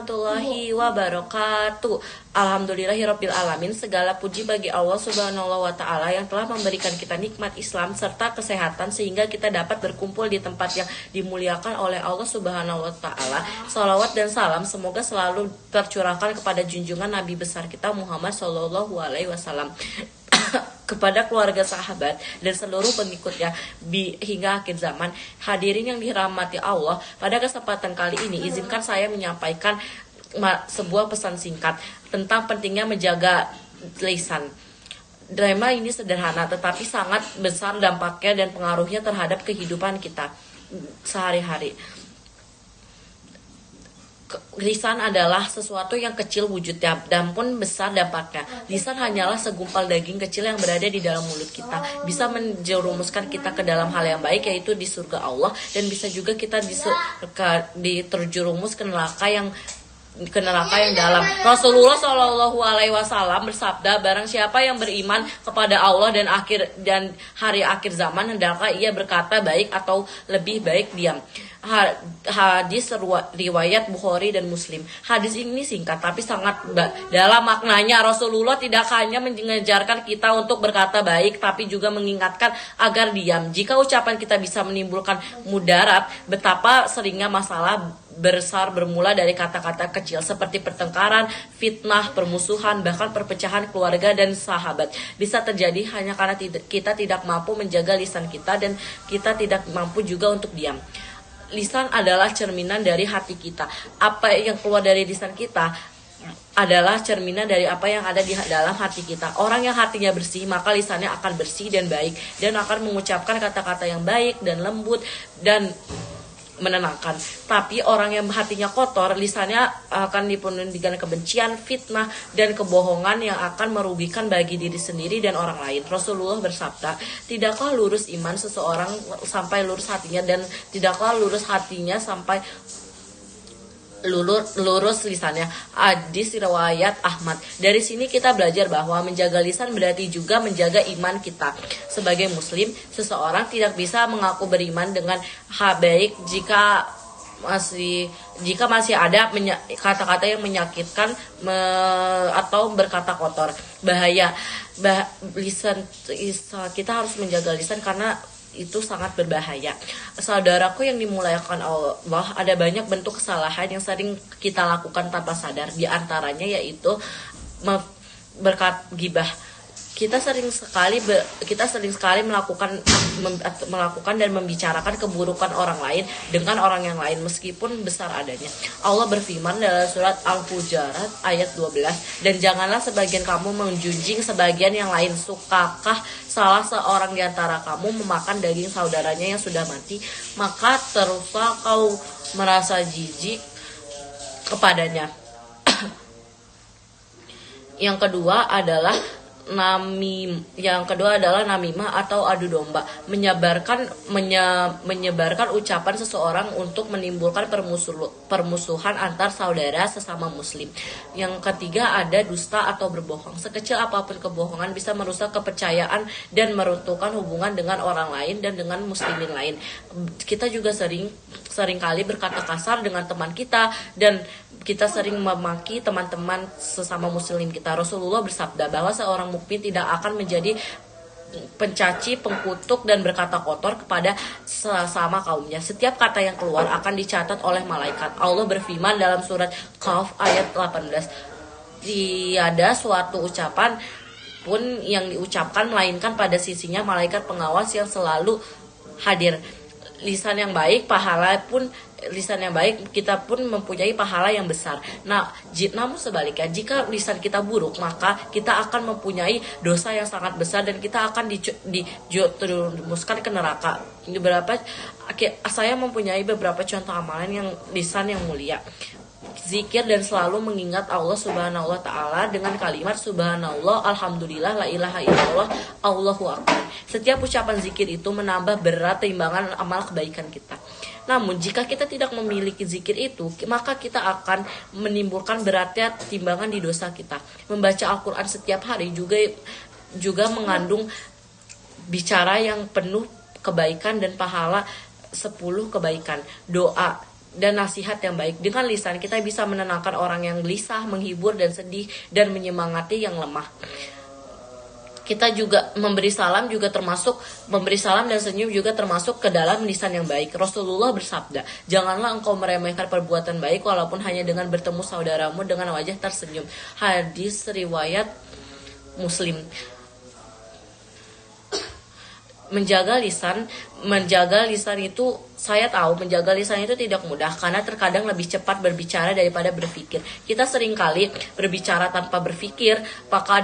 warahmatullahi wabarakatuh. Alhamdulillahirabbil alamin. Segala puji bagi Allah Subhanahu wa taala yang telah memberikan kita nikmat Islam serta kesehatan sehingga kita dapat berkumpul di tempat yang dimuliakan oleh Allah Subhanahu wa taala. Salawat dan salam semoga selalu tercurahkan kepada junjungan Nabi besar kita Muhammad sallallahu alaihi wasallam, kepada keluarga, sahabat, dan seluruh pengikutnya hingga akhir zaman. Hadirin yang dirahmati Allah, pada kesempatan kali ini izinkan saya menyampaikan sebuah pesan singkat tentang pentingnya menjaga lisan. Drama ini sederhana tetapi sangat besar dampaknya dan pengaruhnya terhadap kehidupan kita sehari-hari. Lisan adalah sesuatu yang kecil wujudnya dan pun besar dampaknya. Lisan hanyalah segumpal daging kecil yang berada di dalam mulut kita. Bisa menjerumuskan kita ke dalam hal yang baik, yaitu di surga Allah, dan bisa juga kita diterjerumus ke neraka yang dalam. Rasulullah Shallallahu Alaihi Wasallam bersabda, barang siapa yang beriman kepada Allah dan hari akhir zaman, hendaklah ia berkata baik atau lebih baik diam. Hadis riwayat Bukhari dan Muslim. Hadis ini singkat tapi sangat dalam maknanya. Rasulullah tidak hanya mengajarkan kita untuk berkata baik, tapi juga mengingatkan agar diam. Jika ucapan kita bisa menimbulkan mudarat, betapa seringnya masalah besar bermula dari kata-kata kecil seperti pertengkaran, fitnah, permusuhan, bahkan perpecahan keluarga dan sahabat. Bisa terjadi hanya karena kita tidak mampu menjaga lisan kita dan kita tidak mampu juga untuk diam. Lisan adalah cerminan dari hati kita. Apa yang keluar dari lisan kita adalah cerminan dari apa yang ada di dalam hati kita. Orang yang hatinya bersih, maka lisannya akan bersih dan baik, dan akan mengucapkan kata-kata yang baik dan lembut dan menenangkan. Tapi orang yang hatinya kotor, lisannya akan dipenuhi dengan kebencian, fitnah, dan kebohongan yang akan merugikan bagi diri sendiri dan orang lain. Rasulullah bersabda, tidakkah lurus iman seseorang sampai lurus hatinya, dan tidakkah lurus hatinya sampai lurus lisannya. Hadis riwayat Ahmad. Dari sini kita belajar bahwa menjaga lisan berarti juga menjaga iman kita. Sebagai muslim, seseorang tidak bisa mengaku beriman dengan baik jika masih ada kata-kata yang menyakitkan atau berkata kotor. Lisan kita harus menjaga lisan karena itu sangat berbahaya. Saudaraku yang dimuliakan Allah, ada banyak bentuk kesalahan yang sering kita lakukan tanpa sadar. Di antaranya yaitu berkat gibah. Kita sering sekali melakukan dan membicarakan keburukan orang lain dengan orang yang lain meskipun besar adanya. Allah berfirman dalam surat Al-Hujurat ayat 12, dan janganlah sebagian kamu menjunjing sebagian yang lain. Sukakah salah seorang di antara kamu memakan daging saudaranya yang sudah mati, maka teruslah kau merasa jijik kepadanya. Yang kedua adalah namimah atau adu domba, menyebarkan ucapan seseorang untuk menimbulkan permusuhan antar saudara sesama muslim. Yang ketiga ada dusta atau berbohong. Sekecil apapun kebohongan bisa merusak kepercayaan dan meruntuhkan hubungan dengan orang lain dan dengan muslimin lain. Kita juga sering kali berkata kasar dengan teman kita, dan kita sering memaki teman-teman sesama muslim kita. Rasulullah bersabda bahwa seorang mukmin tidak akan menjadi pencaci, pengkutuk, dan berkata kotor kepada sesama kaumnya. Setiap kata yang keluar akan dicatat oleh malaikat. Allah berfirman dalam surat Qaf ayat 18, tiada suatu ucapan pun yang diucapkan melainkan pada sisinya malaikat pengawas yang selalu hadir. Lisan yang baik kita pun mempunyai pahala yang besar. Namun sebaliknya, jika lisan kita buruk, maka kita akan mempunyai dosa yang sangat besar dan kita akan dijerumuskan ke neraka. Saya mempunyai beberapa contoh amalan yang lisan yang mulia. Zikir dan selalu mengingat Allah Subhanahu wa taala dengan kalimat subhanallah, alhamdulillah, la ilaha illallah, Allahu akbar. Setiap ucapan zikir itu menambah berat timbangan amal kebaikan kita. Namun jika kita tidak memiliki zikir itu, maka kita akan menimbulkan beratnya timbangan di dosa kita. Membaca Al-Qur'an setiap hari juga mengandung bicara yang penuh kebaikan dan pahala 10 kebaikan. Doa dan nasihat yang baik. Dengan lisan kita bisa menenangkan orang yang gelisah, menghibur dan sedih, dan menyemangati yang lemah. Kita juga memberi salam dan senyum juga termasuk ke dalam lisan yang baik. Rasulullah bersabda, janganlah engkau meremehkan perbuatan baik walaupun hanya dengan bertemu saudaramu dengan wajah tersenyum. Hadis riwayat Muslim. Menjaga lisan itu, saya tahu menjaga lisan itu tidak mudah karena terkadang lebih cepat berbicara daripada berpikir. Kita seringkali berbicara tanpa berpikir, maka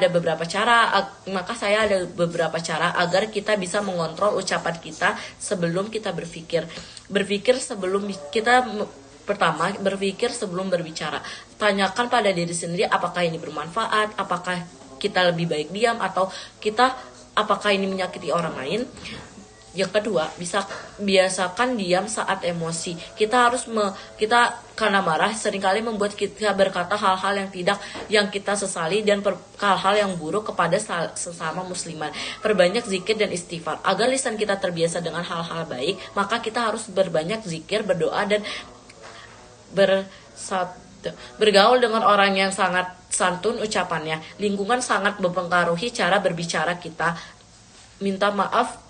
saya ada beberapa cara agar kita bisa mengontrol ucapan kita sebelum kita berpikir. Berpikir sebelum berbicara. Tanyakan pada diri sendiri apakah ini bermanfaat, apakah kita lebih baik diam atau apakah ini menyakiti orang lain. Yang kedua, biasakan diam saat emosi. Kita karena marah seringkali membuat kita berkata hal-hal yang kita sesali dan hal-hal yang buruk kepada sesama musliman. Perbanyak zikir dan istighfar. Agar lisan kita terbiasa dengan hal-hal baik, maka kita harus berbanyak zikir, berdoa dan bergaul dengan orang yang sangat santun ucapannya. Lingkungan sangat mempengaruhi cara berbicara kita. Minta maaf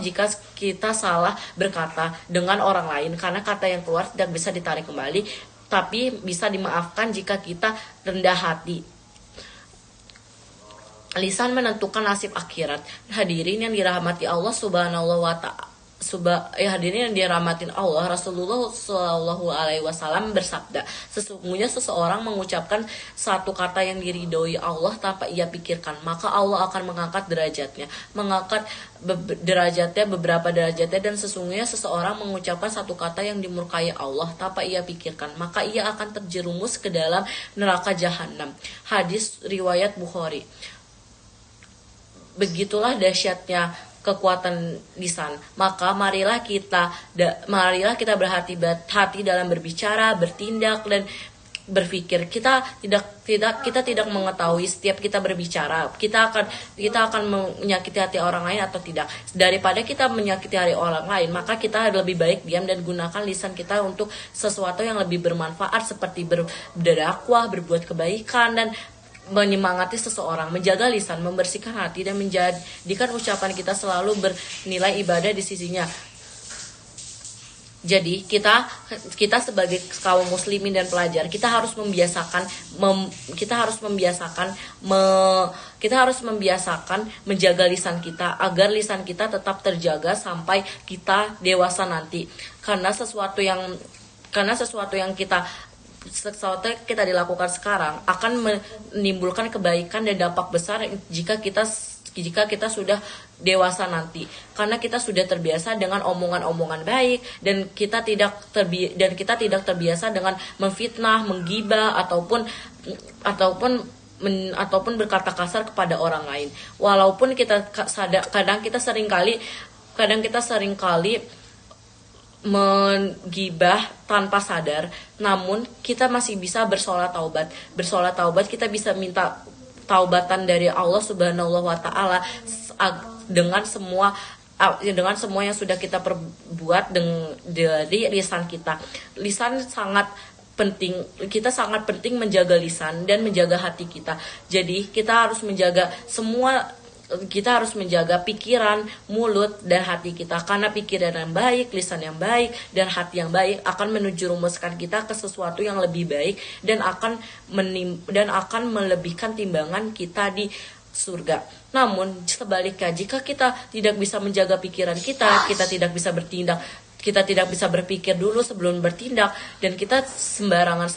jika kita salah berkata dengan orang lain, karena kata yang keluar tidak bisa ditarik kembali, tapi bisa dimaafkan jika kita rendah hati. Lisan menentukan nasib akhirat. Hadirin yang dirahmati Allah Subhanahu wa Ta'ala. Hadirin yang dirahmatin Allah, Rasulullah Shallallahu Alaihi Wasallam bersabda, sesungguhnya seseorang mengucapkan satu kata yang diridhoi Allah tanpa ia pikirkan, maka Allah akan mengangkat beberapa derajatnya, dan sesungguhnya seseorang mengucapkan satu kata yang dimurkai Allah tanpa ia pikirkan, maka ia akan terjerumus ke dalam neraka jahanam. Hadis riwayat Bukhari. Begitulah dahsyatnya kekuatan lisan. Maka marilah kita berhati-hati dalam berbicara, bertindak dan berpikir. Kita tidak mengetahui setiap kita berbicara kita akan menyakiti hati orang lain atau tidak. Daripada kita menyakiti hati orang lain, maka kita lebih baik diam dan gunakan lisan kita untuk sesuatu yang lebih bermanfaat, seperti berdakwah, berbuat kebaikan dan menyemangati seseorang. Menjaga lisan membersihkan hati dan menjadikan ucapan kita selalu bernilai ibadah di sisinya. Jadi kita sebagai kaum muslimin dan pelajar, kita harus membiasakan menjaga lisan kita agar lisan kita tetap terjaga sampai kita dewasa nanti. Karena sesuatu yang kita dilakukan sekarang akan menimbulkan kebaikan dan dampak besar jika kita sudah dewasa nanti, karena kita sudah terbiasa dengan omongan-omongan baik dan kita tidak terbiasa dengan memfitnah, menggibah ataupun berkata kasar kepada orang lain. Walaupun kadang kita seringkali menggibah tanpa sadar, namun kita masih bisa bersolat taubat. Kita bisa minta taubatan dari Allah Subhanahu wa Ta'ala dengan semua yang sudah kita perbuat dari lisan kita. Lisan sangat penting. Kita sangat penting menjaga lisan dan menjaga hati kita. Jadi kita harus menjaga pikiran, mulut, dan hati kita. Karena pikiran yang baik, lisan yang baik, dan hati yang baik akan menjerumuskan kita ke sesuatu yang lebih baik dan akan melebihkan timbangan kita di surga. Namun sebaliknya, jika kita tidak bisa menjaga pikiran kita tidak bisa bertindak, kita tidak bisa berpikir dulu sebelum bertindak, dan kita sembarangan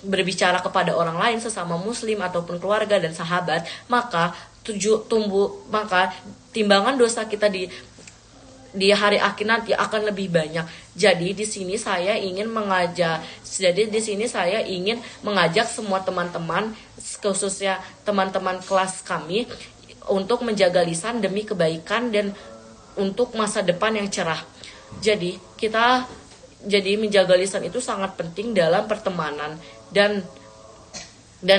berbicara kepada orang lain, sesama muslim ataupun keluarga dan sahabat, maka timbangan dosa kita di hari akhir nanti akan lebih banyak. Jadi di sini saya ingin mengajak semua teman-teman, khususnya teman-teman kelas kami, untuk menjaga lisan demi kebaikan dan untuk masa depan yang cerah. Jadi menjaga lisan itu sangat penting dalam pertemanan, dan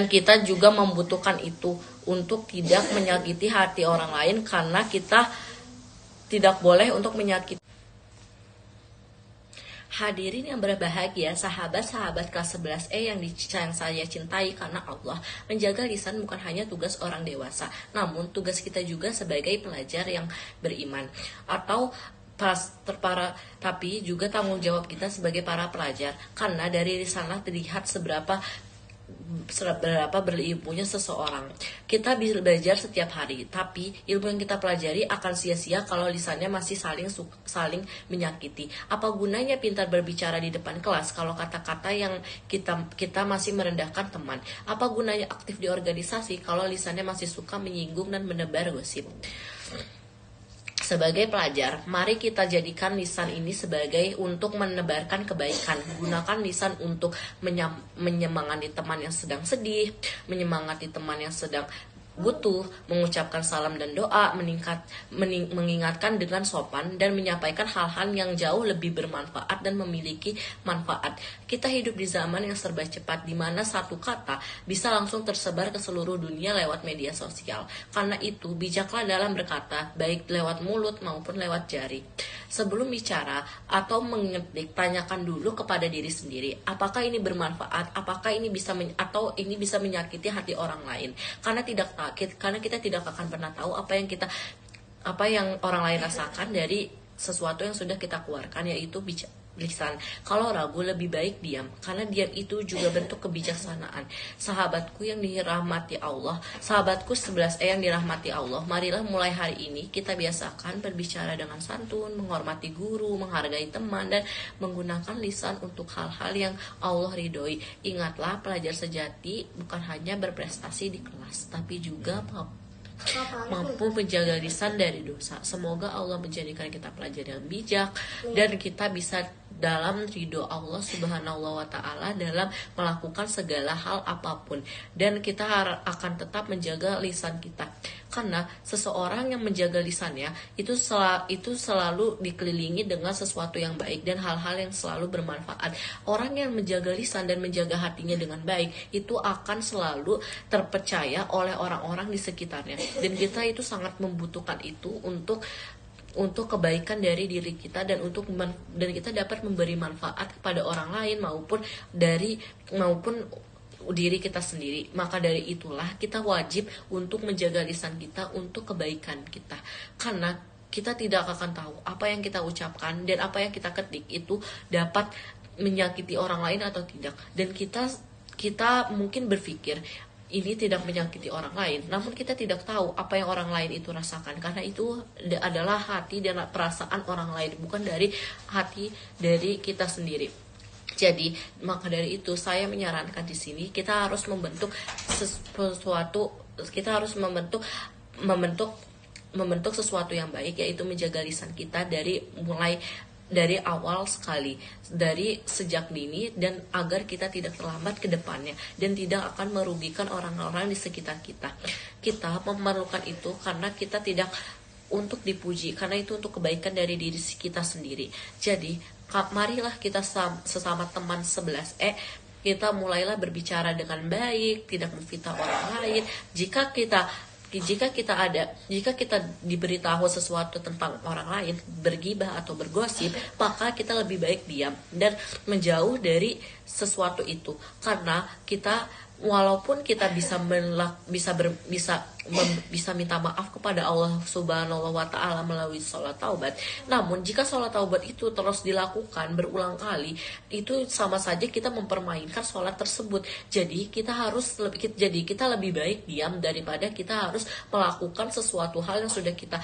kita juga membutuhkan itu untuk tidak menyakiti hati orang lain, karena kita tidak boleh untuk menyakiti. Hadirin yang berbahagia, sahabat-sahabat kelas 11E yang saya cintai karena Allah, menjaga lisan bukan hanya tugas orang dewasa, namun tugas kita juga sebagai pelajar yang beriman. Tapi juga tanggung jawab kita sebagai para pelajar, karena dari lisanlah terlihat seberapa berilmunya seseorang. Kita bisa belajar setiap hari, tapi ilmu yang kita pelajari akan sia-sia kalau lisannya masih saling menyakiti. Apa gunanya pintar berbicara di depan kelas kalau kata-kata yang kita masih merendahkan teman? Apa gunanya aktif di organisasi kalau lisannya masih suka menyinggung dan menebar gosip? Sebagai pelajar, mari kita jadikan lisan ini sebagai untuk menebarkan kebaikan. Gunakan lisan untuk menyemangati teman yang sedang sedih, menyemangati teman yang sedang butuh, mengucapkan salam dan doa, mengingatkan dengan sopan, dan menyampaikan hal-hal yang jauh lebih bermanfaat dan memiliki manfaat. Kita hidup di zaman yang serba cepat, di mana satu kata bisa langsung tersebar ke seluruh dunia lewat media sosial. Karena itu, bijaklah dalam berkata, baik lewat mulut maupun lewat jari. Sebelum bicara atau mengetik, tanyakan dulu kepada diri sendiri, apakah ini bermanfaat, apakah ini bisa menyakiti hati orang lain. Karena kita tidak akan pernah tahu apa yang orang lain rasakan dari sesuatu yang sudah kita keluarkan, yaitu lisan. Kalau ragu, lebih baik diam, karena diam itu juga bentuk kebijaksanaan. Sahabatku yang dirahmati Allah, sahabatku 11E yang dirahmati Allah, marilah mulai hari ini kita biasakan berbicara dengan santun, menghormati guru, menghargai teman, dan menggunakan lisan untuk hal-hal yang Allah ridhoi. Ingatlah, pelajar sejati bukan hanya berprestasi di kelas, tapi juga mampu menjaga lisan dari dosa. Semoga Allah menjadikan kita pelajar yang bijak dan kita bisa dalam ridho Allah Subhanahu wa Ta'ala dalam melakukan segala hal apapun, dan kita akan tetap menjaga lisan kita, karena seseorang yang menjaga lisannya itu selalu dikelilingi dengan sesuatu yang baik dan hal-hal yang selalu bermanfaat. Orang yang menjaga lisan dan menjaga hatinya dengan baik itu akan selalu terpercaya oleh orang-orang di sekitarnya, dan kita itu sangat membutuhkan itu untuk kebaikan dari diri kita dan kita dapat memberi manfaat kepada orang lain maupun diri kita sendiri. Maka dari itulah kita wajib untuk menjaga lisan kita untuk kebaikan kita, karena kita tidak akan tahu apa yang kita ucapkan dan apa yang kita ketik itu dapat menyakiti orang lain atau tidak. Dan kita mungkin berpikir ini tidak menyakiti orang lain, namun kita tidak tahu apa yang orang lain itu rasakan, karena itu adalah hati dan perasaan orang lain, bukan dari hati dari kita sendiri. Jadi maka dari itu saya menyarankan di sini kita harus membentuk sesuatu, kita harus membentuk sesuatu yang baik, yaitu menjaga lisan kita dari awal sekali, dari sejak dini, dan agar kita tidak terlambat ke depannya dan tidak akan merugikan orang-orang di sekitar kita. Kita memerlukan itu karena kita tidak untuk dipuji, karena itu untuk kebaikan dari diri kita sendiri. Jadi marilah kita sesama teman 11E, kita mulailah berbicara dengan baik, tidak memfitnah orang lain. Jika kita diberitahu sesuatu tentang orang lain, bergibah atau bergosip, maka kita lebih baik diam dan menjauh dari sesuatu itu, karena walaupun kita bisa minta maaf kepada Allah Subhanahu wa Ta'ala melalui sholat taubat, namun jika sholat taubat itu terus dilakukan berulang kali, itu sama saja kita mempermainkan sholat tersebut. Jadi kita lebih baik diam daripada kita harus melakukan sesuatu hal yang sudah kita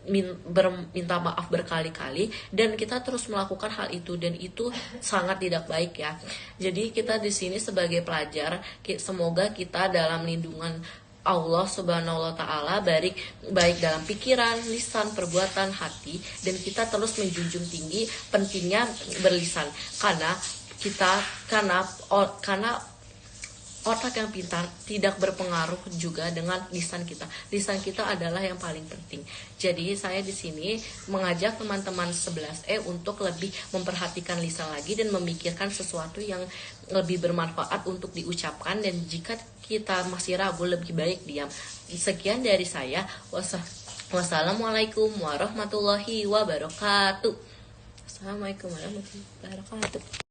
minta maaf berkali-kali dan kita terus melakukan hal itu, dan itu sangat tidak baik ya. Jadi kita di sini sebagai pelajar, semoga kita dalam lindungan Allah Subhanahu wa Ta'ala, baik dalam pikiran, lisan, perbuatan, hati, dan kita terus menjunjung tinggi pentingnya berlisan, karena otak yang pintar tidak berpengaruh juga dengan lisan kita. Lisan kita adalah yang paling penting. Jadi saya di sini mengajak teman-teman 11E untuk lebih memperhatikan lisan lagi dan memikirkan sesuatu yang lebih bermanfaat untuk diucapkan, dan jika kita masih ragu lebih baik diam. Sekian dari saya. Wassalamualaikum warahmatullahi wabarakatuh. Assalamualaikum warahmatullahi wabarakatuh.